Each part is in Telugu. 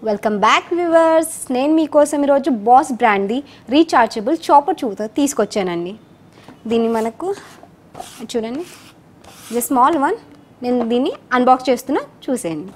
Welcome back viewers. నేను మీకోసం ఈరోజు బాస్ బ్రాండ్ది రీఛార్జబుల్ చాపర్ చూత తీసుకొచ్చానండి. దీన్ని మనకు చూడండి, ఇది స్మాల్ వన్. నేను దీన్ని అన్బాక్స్ చేస్తున్నా, చూసేయండి.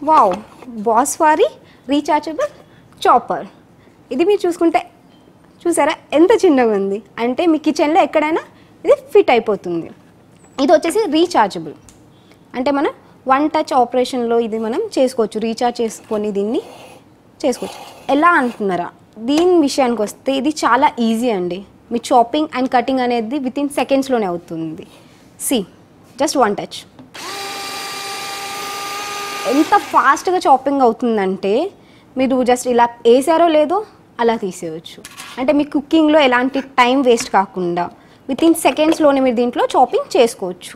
వావ్, బాస్ వారి రీఛార్జబుల్ చాపర్. ఇది మీరు చూసారా ఎంత చిన్నగా ఉంది అంటే మీ కిచెన్లో ఎక్కడైనా ఇది ఫిట్ అయిపోతుంది. ఇది వచ్చేసి రీఛార్జబుల్ అంటే మనం వన్ టచ్ ఆపరేషన్లో ఇది మనం చేసుకోవచ్చు, రీఛార్జ్ చేసుకొని దీన్ని చేసుకోవచ్చు. ఎలా అంటున్నారా? దీని విషయానికి వస్తే ఇది చాలా ఈజీ అండి. మీ చాపింగ్ అండ్ కటింగ్ అనేది వితిన్ సెకండ్స్లోనే అవుతుంది. Just one touch. ఎంత ఫాస్ట్గా చాపింగ్ అవుతుందంటే మీరు జస్ట్ ఇలా వేసారో లేదో అలా తీసేయచ్చు. అంటే మీ కుకింగ్లో ఎలాంటి టైం వేస్ట్ కాకుండా వితిన్ సెకండ్స్లోనే మీరు దీంట్లో చాపింగ్ చేసుకోవచ్చు.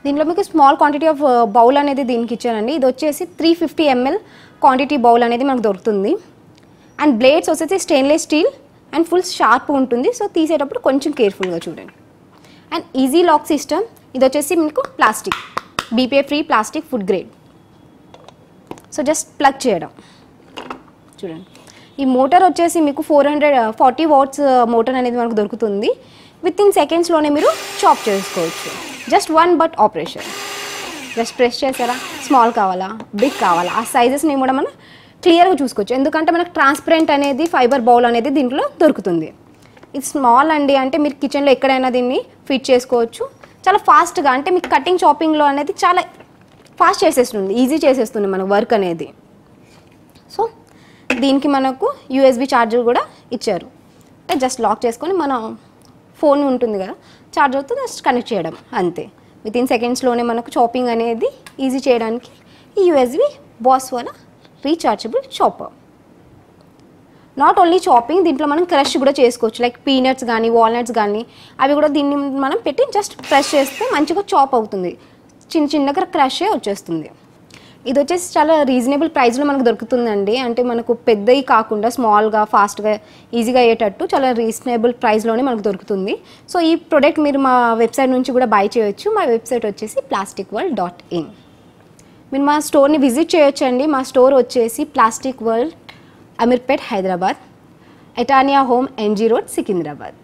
దీంట్లో మీకు స్మాల్ క్వాంటిటీ ఆఫ్ బౌల్ అనేది దీనికి ఇచ్చానండి. ఇది వచ్చేసి 350 ml క్వాంటిటీ బౌల్ అనేది మనకు దొరుకుతుంది. అండ్ బ్లేడ్స్ వచ్చేసి stainless steel and full sharp ఉంటుంది. సో తీసేటప్పుడు కొంచెం కేర్ఫుల్గా చూడండి. And easy lock system. ఇది వచ్చేసి మీకు plastic, BPA free plastic, food grade. So just plug చేయడం చూడండి. ఈ మోటార్ వచ్చేసి మీకు 440 వాట్స్ మోటార్ అనేది మనకు దొరుకుతుంది. వితిన్ సెకండ్స్లోనే మీరు చాప్ చేసుకోవచ్చు. Just one but operation. Just press చేసారా, స్మాల్ కావాలా, బిగ్ కావాలా, ఆ సైజెస్ని కూడా మనం క్లియర్గా చూసుకోవచ్చు. ఎందుకంటే మనకు ట్రాన్స్పరెంట్ అనేది ఫైబర్ బౌల్ అనేది దీంట్లో దొరుకుతుంది. ఇది స్మాల్ అండి అంటే మీరు కిచెన్లో ఎక్కడైనా దీన్ని ఫిట్ చేసుకోవచ్చు. చాలా ఫాస్ట్గా అంటే మీకు కటింగ్ చాపింగ్లో అనేది చాలా ఫాస్ట్ చేసేస్తుంది, ఈజీ చేసేస్తుంది మన వర్క్ అనేది. సో దీనికి మనకు USB ఛార్జర్ కూడా ఇచ్చారు. జస్ట్ లాక్ చేసుకొని మన ఫోన్ ఉంటుంది కదా, ఛార్జర్తో జస్ట్ కనెక్ట్ చేయడం అంతే. వితిన్ సెకండ్స్లోనే మనకు చాపింగ్ అనేది ఈజీ చేయడానికి ఈ USB బాస్ వాళ్ళ rechargeable chopper. Not only chopping, దీంట్లో మనం క్రష్ కూడా చేసుకోవచ్చు. లైక్ పీనట్స్ కానీ వాల్నట్స్ కానీ అవి కూడా దీన్ని మనం పెట్టి జస్ట్ ప్రెస్ చేస్తే మంచిగా చాప్ అవుతుంది. చిన్నగా క్రషే వచ్చేస్తుంది. ఇది వచ్చేసి చాలా రీజనబుల్ ప్రైస్లో మనకు దొరుకుతుందండి. అంటే మనకు పెద్దవి కాకుండా స్మాల్గా ఫాస్ట్గా ఈజీగా అయ్యేటట్టు చాలా రీజనబుల్ ప్రైస్లోనే మనకు దొరుకుతుంది. సో ఈ ప్రోడక్ట్ మీరు మా వెబ్సైట్ నుంచి కూడా బై చేయొచ్చు. మా వెబ్సైట్ వచ్చేసి plasticworld.in. మీరు మా స్టోర్ని విజిట్ చేయొచ్చండి. మా స్టోర్ వచ్చేసి ప్లాస్టిక్ వరల్డ్, అమీర్పేట్, హైదరాబాద్, ఎటానియా హోమ్, NG రోడ్, సికింద్రాబాద్.